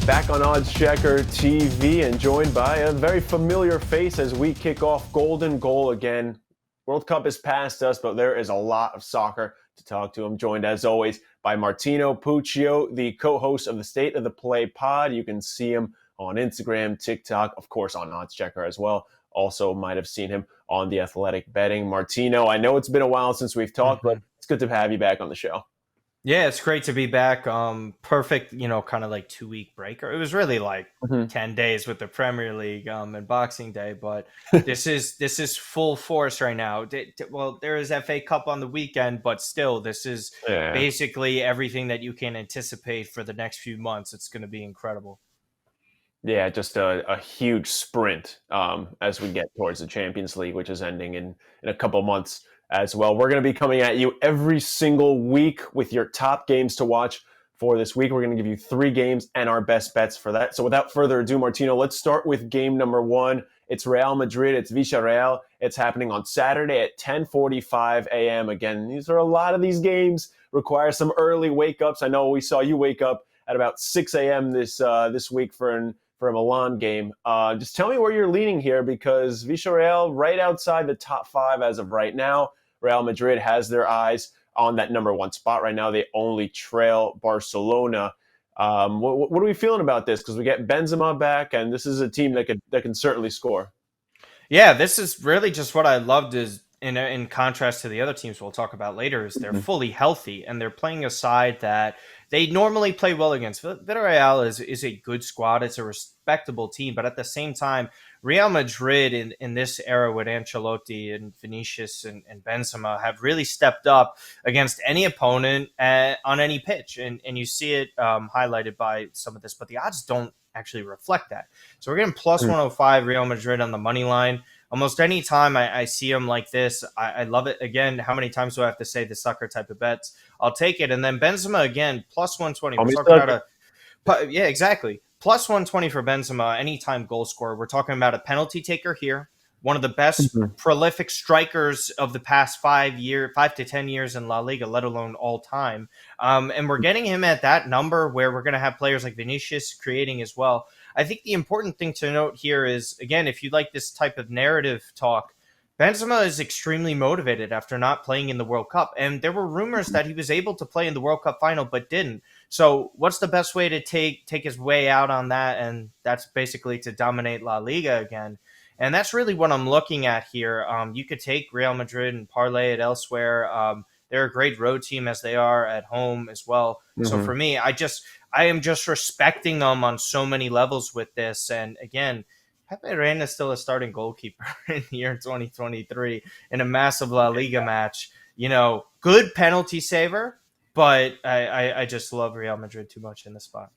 Back on OddsChecker TV and joined by a very familiar face as we kick off Golden Goal again. World Cup is past us, but there is a lot of soccer to talk to. I'm joined, as always, by Martino Puccio, the co-host of the State of the Play pod. You can see him on Instagram, TikTok, of course on OddsChecker as well. Also might have seen him on the Athletic Betting. Martino, I know it's been a while since we've talked, but it's good to have you back on the show. Yeah, it's great to be back. Perfect, kind of like 2-week break. Or it was really like 10 days with the Premier League and Boxing Day, but this is full force right now. Well, there is FA Cup on the weekend, but still, this is basically everything that you can anticipate for the next few months. It's going to be incredible. Yeah, just a huge sprint as we get towards the Champions League, which is ending in a couple months as well. We're going to be coming at you every single week with your top games to watch for this week. We're going to give you 3 games and our best bets for that. So without further ado, Martino, let's start with game number 1. It's Real Madrid. It's VIllarreal. It's happening on Saturday at 10:45 a.m. Again, a lot of these games require some early wake-ups. I know we saw you wake up at about 6 a.m. this week for a Milan game. Just tell me where you're leaning here, because Villarreal right outside the top 5 as of right now. Real Madrid has their eyes on that number 1 spot right now. They only trail Barcelona. What are we feeling about this? Because we get Benzema back, and this is a team that can certainly score. Yeah, this is really just what I loved is in contrast to the other teams we'll talk about later, is they're fully healthy and they're playing a side that they normally play well against. Villarreal is a good squad. It's a respectable team, but at the same time, Real Madrid in this era with Ancelotti and Vinicius and Benzema have really stepped up against any opponent on any pitch. And you see it highlighted by some of this, but the odds don't actually reflect that. So we're getting plus 105 Real Madrid on the money line. Almost any time I see them like this, I love it. Again, how many times do I have to say the sucker type of bets? I'll take it. And then Benzema again, plus 120. We're talking about yeah, exactly. Plus 120 for Benzema, anytime goal scorer. We're talking about a penalty taker here. One of the best prolific strikers of the past 5 to 10 years in La Liga, let alone all time. And we're getting him at that number where we're going to have players like Vinicius creating as well. I think the important thing to note here is, again, if you like this type of narrative talk, Benzema is extremely motivated after not playing in the World Cup. And there were rumors that he was able to play in the World Cup final, but didn't. So what's the best way to take his way out on that? And that's basically to dominate La Liga again. And that's really what I'm looking at here. You could take Real Madrid and parlay it elsewhere. They're a great road team as they are at home as well. So for me, I am just respecting them on so many levels with this. And again, Pepe Reina is still a starting goalkeeper in the year 2023 in a massive La Liga match. Good penalty saver, but I just love Real Madrid too much in this spot.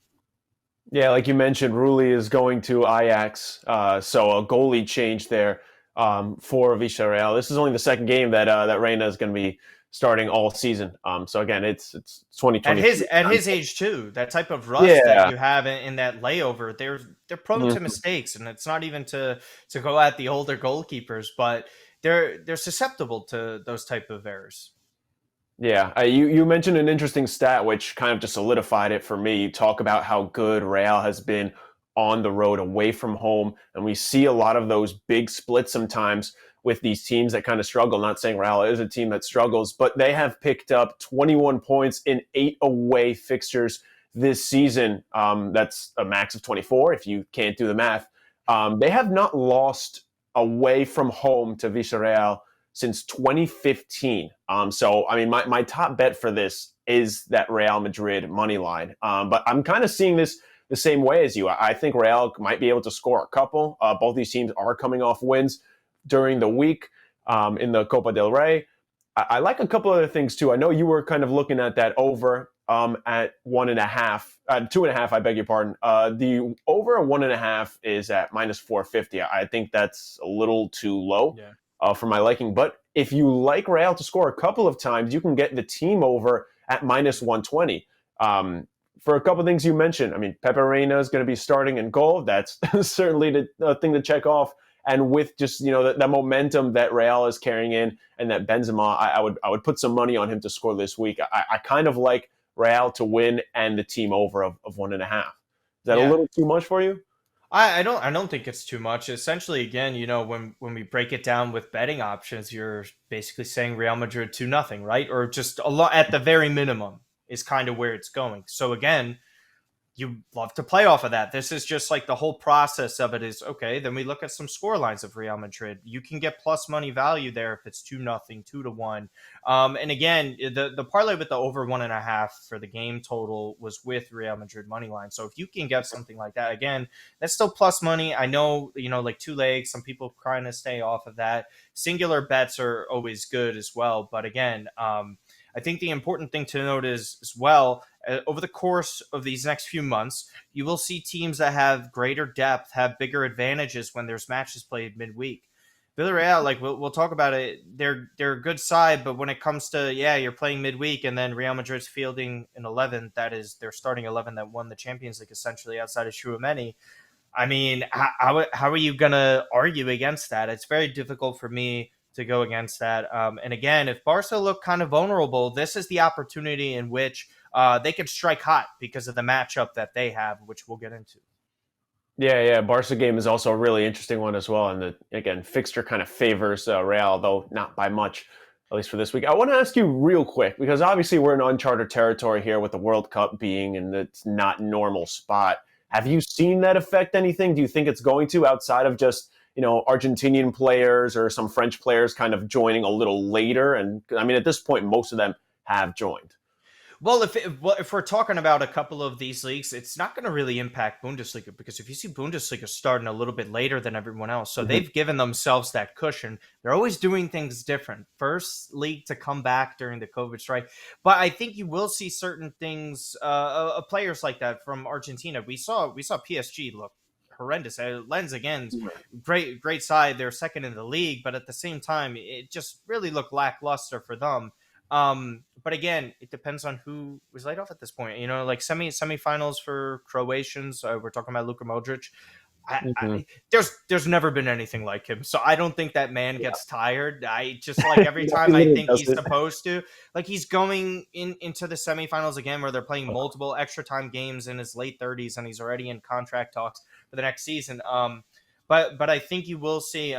Yeah, like you mentioned, Rulli is going to Ajax, so a goalie change there for Villarreal. This is only the second game that Reina is going to be starting all season. So again, it's 2020 at his age too. That type of rust that you have in that layover, they're prone to mistakes, and it's not even to go at the older goalkeepers, but they're susceptible to those type of errors. Yeah, you mentioned an interesting stat which kind of just solidified it for me. You talk about how good Real has been on the road, away from home, and we see a lot of those big splits sometimes with these teams that kind of struggle. Not saying Real is a team that struggles, but they have picked up 21 points in 8 away fixtures this season. That's a max of 24 if you can't do the math. They have not lost away from home to Villarreal since 2015. So, I mean, my top bet for this is that Real Madrid money line. But I'm kind of seeing this the same way as you. I think Real might be able to score a couple. Both these teams are coming off wins during the week in the Copa del Rey. I like a couple other things too. I know you were kind of looking at that over at 1.5, 2.5, I beg your pardon. The over 1.5 is at minus 450. I think that's a little too low. Yeah. For my liking. But if you like Real to score a couple of times, you can get the team over at minus 120. For a couple of things you mentioned, I mean, Pepe Reina is going to be starting in goal. That's certainly the thing to check off. And with just, the momentum that Real is carrying in and that Benzema, I would put some money on him to score this week. I kind of like Real to win and the team over of 1.5. Does that a Yeah. little too much for you? I don't think it's too much. Essentially, again, when we break it down with betting options, you're basically saying Real Madrid 2-0, right? Or just a lot at the very minimum is kind of where it's going. So again, you love to play off of that. This is just like the whole process of it is okay. Then we look at some score lines of Real Madrid. You can get plus money value there if it's 2-0, 2-1. And again, the parlay with the over 1.5 for the game total was with Real Madrid money line. So if you can get something like that, again, that's still plus money. I know, like two legs, some people trying to stay off of that. Singular bets are always good as well. But again, I think the important thing to note is as well, over the course of these next few months, you will see teams that have greater depth, have bigger advantages when there's matches played midweek. Villarreal, like we'll talk about it, they're a good side, but when it comes to you're playing midweek and then Real Madrid's fielding an 11 that is their starting 11 that won the Champions League essentially outside of Chouameni. I mean, how are you gonna argue against that? It's very difficult for me to go against that. And again, if Barca look kind of vulnerable, this is the opportunity in which they could strike hot because of the matchup that they have, which we'll get into. Yeah, yeah. Barca game is also a really interesting one as well. And again, fixture kind of favors Real, though not by much, at least for this week. I want to ask you real quick, because obviously we're in uncharted territory here with the World Cup being in it's not normal spot. Have you seen that affect anything? Do you think it's going to, outside of just, Argentinian players or some French players kind of joining a little later? And I mean, at this point, most of them have joined. Well, if we're talking about a couple of these leagues, it's not going to really impact Bundesliga because if you see Bundesliga starting a little bit later than everyone else, so they've given themselves that cushion. They're always doing things different. First league to come back during the COVID strike, but I think you will see certain things. Players like that from Argentina, we saw PSG look horrendous. Lens again, great side. They're second in the league, but at the same time, it just really looked lackluster for them. But again, it depends on who was laid off at this point. Like semifinals for Croatians. We're talking about Luka Modric. Mhm. There's never been anything like him, so I don't think that man gets tired. I just like every Yeah, he time I literally think does he's it. supposed to, like he's going into the semifinals again, where they're playing multiple extra time games in his late 30s, and he's already in contract talks for the next season. But I think you will see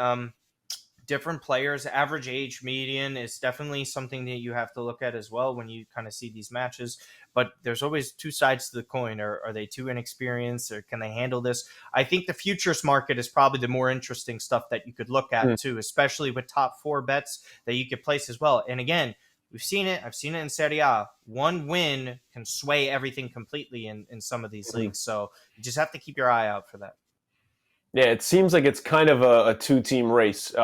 different players. Average age median is definitely something that you have to look at as well when you kind of see these matches. But there's always two sides to the coin. Are they too inexperienced, or can they handle this? I think the futures market is probably the more interesting stuff that you could look at too, especially with top four bets that you could place as well. And again, we've seen it. I've seen it in Serie A. One win can sway everything completely in some of these Mhm. leagues. So you just have to keep your eye out for that. Yeah, it seems like it's kind of a two-team race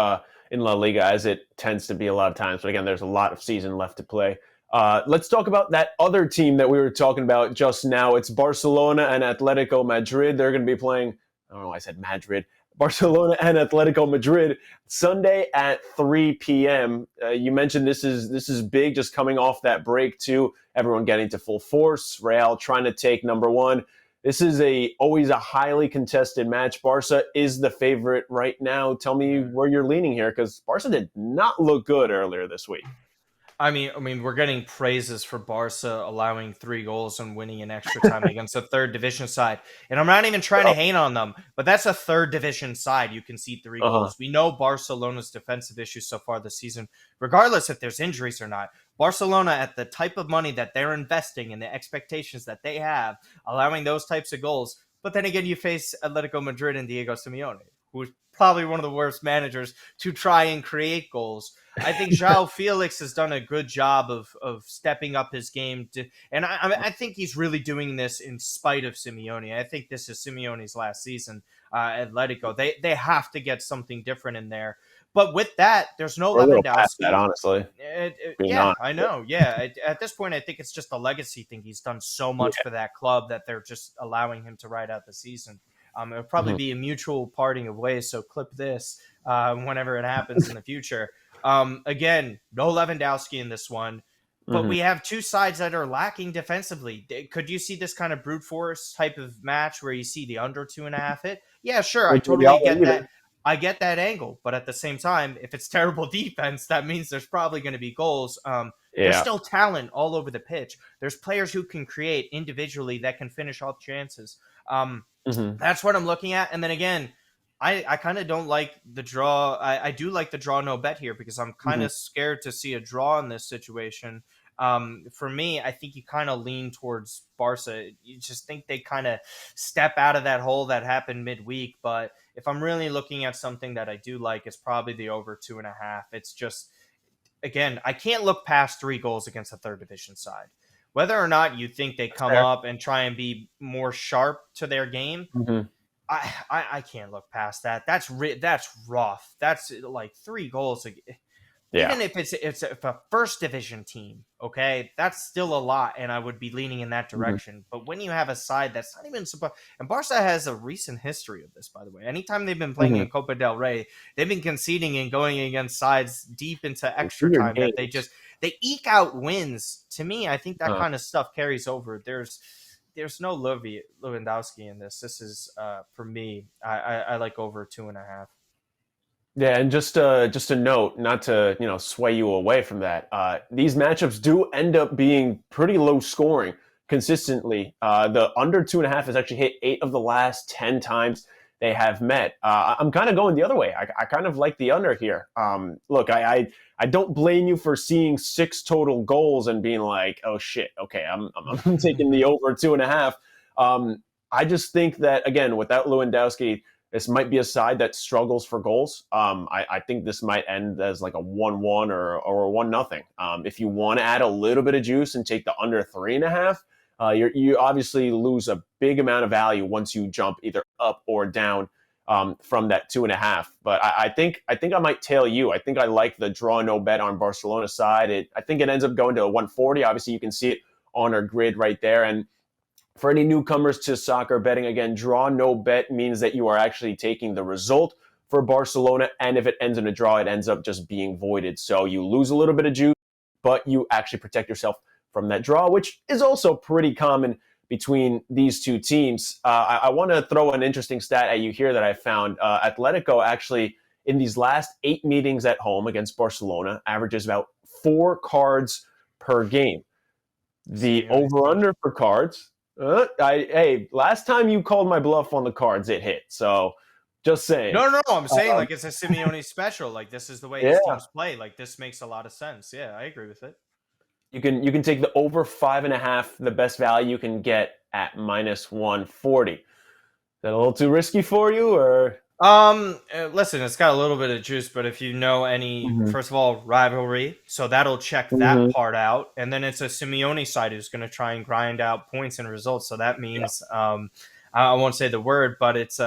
in La Liga, as it tends to be a lot of times. But again, there's a lot of season left to play. Let's talk about that other team that we were talking about just now. It's Barcelona and Atletico Madrid. They're going to be playing, I don't know why I said Madrid. Barcelona and Atletico Madrid Sunday at 3 p.m. You mentioned this is big, just coming off that break too. Everyone getting to full force. Real trying to take number one. This is always a highly contested match. Barca is the favorite right now. Tell me where you're leaning here, because Barca did not look good earlier this week. I mean, we're getting praises for Barca allowing 3 goals and winning in extra time against a third division side. And I'm not even trying to hate on them, but that's a third division side. You can see three Uh-huh. goals. We know Barcelona's defensive issues so far this season, regardless if there's injuries or not. Barcelona, at the type of money that they're investing and the expectations that they have, allowing those types of goals. But then again, you face Atletico Madrid and Diego Simeone, who is probably one of the worst managers to try and create goals. I think João Felix has done a good job of stepping up his game, and I think he's really doing this in spite of Simeone. I think this is Simeone's last season at Atletico. They have to get something different in there. But with that, there's no We're a little past that, Lewandowski. honestly, being Yeah, honest. I know. Yeah, at this point, I think it's just a legacy thing. He's done so much for that club that they're just allowing him to ride out the season. It'll probably Mhm. be a mutual parting of ways. So clip this whenever it happens in the future. Again, no Lewandowski in this one, but Mhm. we have two sides that are lacking defensively. Could you see this kind of brute force type of match where you see the under 2.5 hit? Yeah, sure. I Or maybe totally I'll get that. either. I get that angle, but at the same time, if it's terrible defense, that means there's probably going to be goals. There's Yeah. still talent all over the pitch. There's players who can create individually that can finish off chances. Hmm. That's what I'm looking at. And then again, I kind of don't like the draw. I do like the draw no bet here because I'm kind Hmm. of scared to see a draw in this situation. For me, I think you kind of lean towards Barca. You just think they kind of step out of that hole that happened midweek. But if I'm really looking at something that I do like, it's probably the over 2.5. It's just, again, I can't look past 3 goals against a third division side. Whether or not you think they That's come fair. up and try and be more sharp to their game, Hmm. I can't look past that. That's rough. That's like 3 goals. Yeah. Even if it's a first division team, okay, that's still a lot, and I would be leaning in that Hmm. direction. But when you have a side that's not even supposed, and Barca has a recent history of this, by the way. Anytime they've been playing Hmm. in Copa del Rey, they've been conceding and going against sides deep into extra Weird time that games. they eke out wins. To me, I think that Uh, kind of stuff carries over. There's no Lewandowski in this. This is for me. I like over 2.5. Yeah, and just a note, not to sway you away from that. These matchups do end up being pretty low scoring consistently. The under 2.5 has actually hit 8 of the last 10 times they have met. I'm kind of going the other way. I kind of like the under here. Look, I don't blame you for seeing 6 total goals and being like, oh shit, okay, I'm taking the over 2.5. I just think that again, without Lewandowski, this might be a side that struggles for goals. I think this might end as like a 1-1 or a 1-0. If you want to add a little bit of juice and take the under 3.5, you obviously lose a big amount of value once you jump either up or down from that 2.5. But I think I might tail you. I think I like the draw no bet on Barcelona side. I think it ends up going to a 140. Obviously, you can see it on our grid right there. And for any newcomers to soccer betting, again, draw no bet means that you are actually taking the result for Barcelona. And if it ends in a draw, it ends up just being voided. So you lose a little bit of juice, but you actually protect yourself from that draw, which is also pretty common between these two teams. I want to throw an interesting stat at you here that I found. Atletico actually, in these last 8 meetings at home against Barcelona, averages about 4 cards per game. The Simeone over special. under for cards. Hey, last time you called my bluff on the cards, it hit. So just saying. No, I'm saying Um, like it's a Simeone special. Like this is the way his yeah, teams play. Like this makes a lot of sense. Yeah, I agree with it. you can take the over 5.5, the best value you can get at minus 140. Is that a little too risky for you, or? Listen, it's got a little bit of juice, but if you know any, Hmm. first of all, rivalry, so that'll check that Hmm. part out, and then it's a Simeone side who's going to try and grind out points and results. So that Yeah. means, I won't say the word, but it's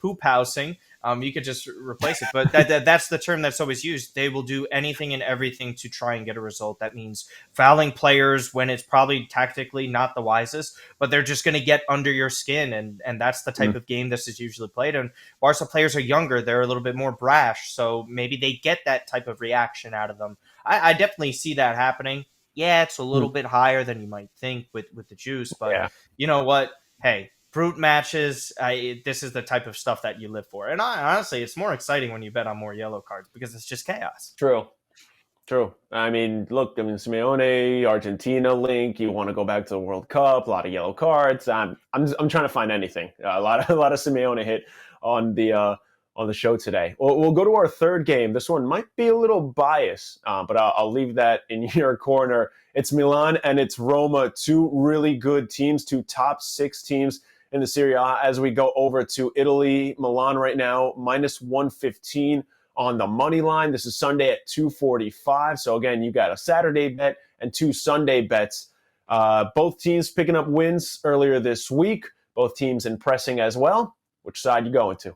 poop housing. You could just replace it, but that's the term that's always used. They will do anything and everything to try and get a result. That means fouling players when it's probably tactically not the wisest, but they're just going to get under your skin, and that's the type of game this is usually played. And Barca players are younger; they're a little bit more brash, so maybe they get that type of reaction out of them. I definitely see that happening. Yeah, it's a little Mm. bit higher than you might think with the juice, but Yeah. you know what? Hey, fruit matches. This is the type of stuff that you live for. And honestly, it's more exciting when you bet on more yellow cards because it's just chaos. True. True. I mean, look, I mean, Simeone, Argentina link. You want to go back to the World Cup? A lot of yellow cards. I'm trying to find anything. A lot of Simeone hit on the show today. We'll go to our third game. This one might be a little biased, but I'll leave that in your corner. It's Milan and it's Roma, two really good teams, two top 6 teams in the Serie A. As we go over to Italy, Milan right now minus 115 on the money line. This is Sunday at 2:45. So again, you got a Saturday bet and 2 Sunday bets. Both teams picking up wins earlier this week. Both teams impressing as well. Which side you going to?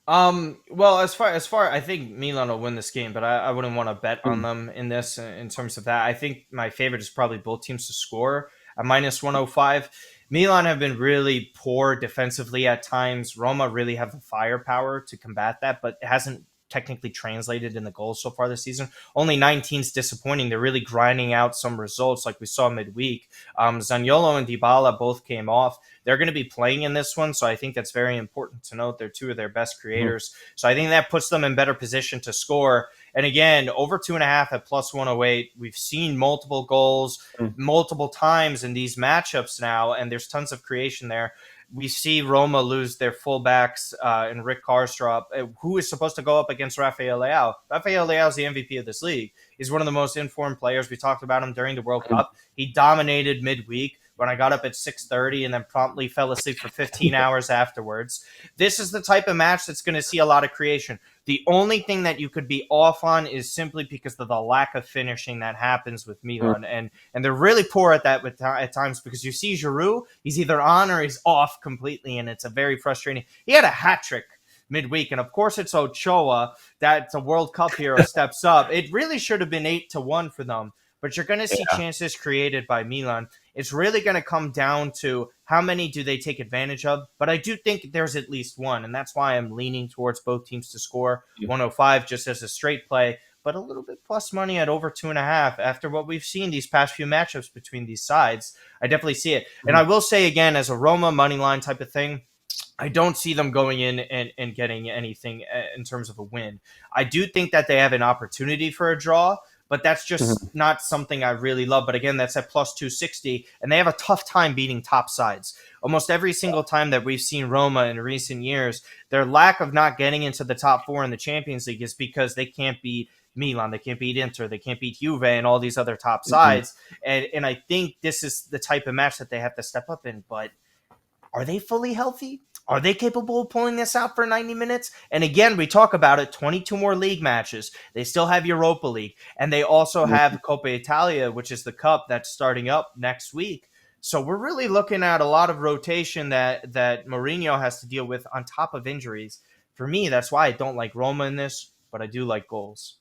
Well, as far, I think Milan will win this game, but I wouldn't want to bet on Mm. them in this in terms of that. I think my favorite is probably both teams to score at minus 105. Milan have been really poor defensively at times. Roma really have the firepower to combat that, but it hasn't technically translated in the goals so far this season. Only 19 is disappointing. They're really grinding out some results like we saw midweek. Zaniolo and Dybala both came off. They're going to be playing in this one, so I think that's very important to note. They're two of their best Mhm. creators. So I think that puts them in better position to score. And again, over 2.5 at plus 108. We've seen multiple goals multiple times in these matchups now, and there's tons of creation there. We see Roma lose their fullbacks and Rick Karstrup, who is supposed to go up against Rafael Leao. Rafael Leao is the MVP of this league. He's one of the most informed players. We talked about him during the World Cup. He dominated midweek when I got up at 6:30 and then promptly fell asleep for 15 hours afterwards. This is the type of match that's going to see a lot of creation. The only thing that you could be off on is simply because of the lack of finishing that happens with Milan. And they're really poor at that at times, because you see Giroud, he's either on or he's off completely, and it's a very frustrating. He had a hat trick midweek, and of course it's Ochoa, that's a World Cup hero, steps up. It really should have been 8-1 for them, but you're going to see chances created by Milan. It's really going to come down to how many do they take advantage of, but I do think there's at least one, and that's why I'm leaning towards both teams to score 105 just as a straight play, but a little bit plus money at over 2.5 after what we've seen these past few matchups between these sides. I definitely see it. And I will say again, as a Roma money line type of thing, I don't see them going in and getting anything in terms of a win. I do think that they have an opportunity for a draw, but that's just not something I really love. But again, that's at plus 260, and they have a tough time beating top sides. Almost every single time that we've seen Roma in recent years, their lack of not getting into the top four in the Champions League is because they can't beat Milan, they can't beat Inter, they can't beat Juve and all these other top sides. And I think this is the type of match that they have to step up in. But are they fully healthy? Are they capable of pulling this out for 90 minutes? And again, we talk about it, 22 more league matches. They still have Europa League. And they also have Coppa Italia, which is the cup that's starting up next week. So we're really looking at a lot of rotation that Mourinho has to deal with on top of injuries. For me, that's why I don't like Roma in this, but I do like goals.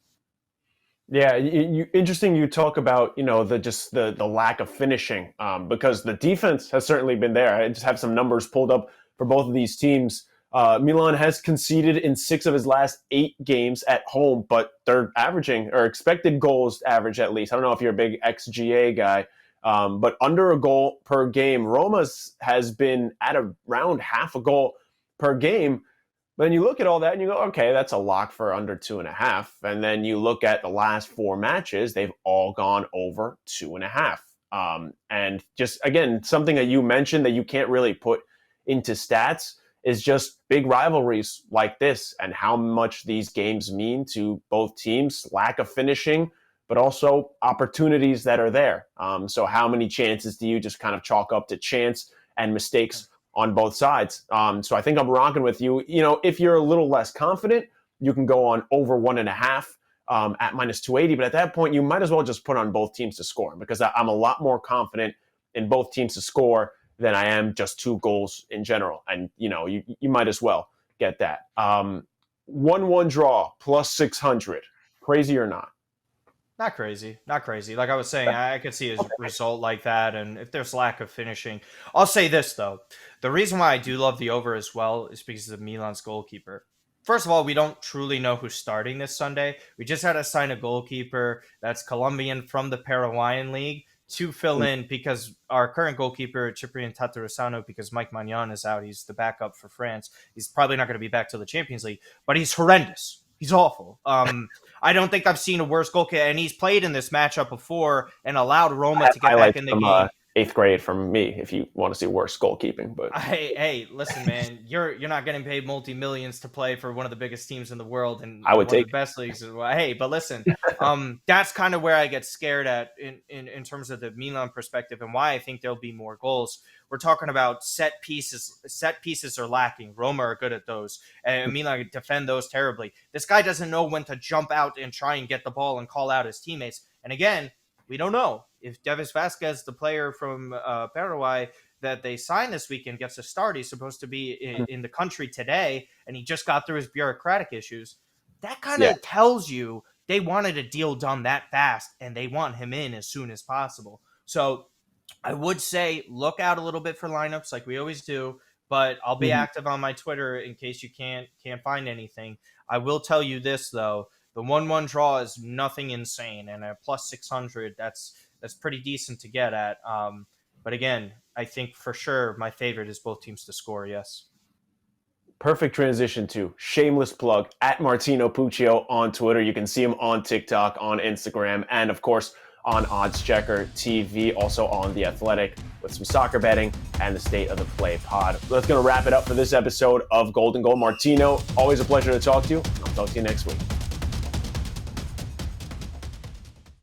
Yeah, interesting. You talk about the lack of finishing, because the defense has certainly been there. I just have some numbers pulled up for both of these teams. Milan has conceded in 6 of his last 8 games at home, but they're averaging, or expected goals average at least. I don't know if you're a big XGA guy, but under a goal per game. Roma's has been at around half a goal per game. Then you look at all that and you go, okay, that's a lock for under 2.5. And then you look at the last 4 matches, they've all gone over 2.5. And just, again, something that you mentioned that you can't really put into stats is just big rivalries like this and how much these games mean to both teams, lack of finishing, but also opportunities that are there. So how many chances do you just kind of chalk up to chance and mistakes on both sides? So I think I'm rocking with you. If you're a little less confident, you can go on over 1.5 at minus 280. But at that point, you might as well just put on both teams to score, because I'm a lot more confident in both teams to score than I am just 2 goals in general. And, you might as well get that. 1-1 draw plus 600. Crazy or not? Not crazy. Not crazy. Like I was saying, I could see a result like that. And if there's lack of finishing, I'll say this, though. The reason why I do love the over as well is because of Milan's goalkeeper. First of all, we don't truly know who's starting this Sunday. We just had to sign a goalkeeper that's Colombian from the Paraguayan League to fill in, because our current goalkeeper, Ciprian Tatarusanu, because Mike Magnan is out, he's the backup for France. He's probably not going to be back to the Champions League, but he's horrendous. He's awful. I don't think I've seen a worse goalkeeper, and he's played in this matchup before and allowed Roma to get back in the game. 8th grade from me, if you want to see worse goalkeeping. But hey, listen, man, you're not getting paid multi-millions to play for one of the biggest teams in the world and I would one take of the best leagues as well. Hey, but listen, that's kind of where I get scared at in terms of the Milan perspective and why I think there'll be more goals. We're talking about set pieces. Set pieces are lacking. Roma are good at those, and Milan defend those terribly. This guy doesn't know when to jump out and try and get the ball and call out his teammates. And again, we don't know if Davis Vasquez, the player from Paraguay that they signed this weekend, gets a start. He's supposed to be in the country today, and he just got through his bureaucratic issues. That kind of tells you they wanted a deal done that fast, and they want him in as soon as possible. So I would say look out a little bit for lineups like we always do, but I'll be active on my Twitter in case you can't find anything. I will tell you this, though. The 1-1 draw is nothing insane, and at plus 600, that's pretty decent to get at. But again, I think for sure my favorite is both teams to score, yes. perfect transition to shameless plug at Martino Puccio on Twitter. You can see him on TikTok, on Instagram, and of course on OddsChecker TV, also on The Athletic with some soccer betting and the State of the Play pod. That's going to wrap it up for this episode of Golden Goal. Martino, always a pleasure to talk to you. I'll talk to you next week.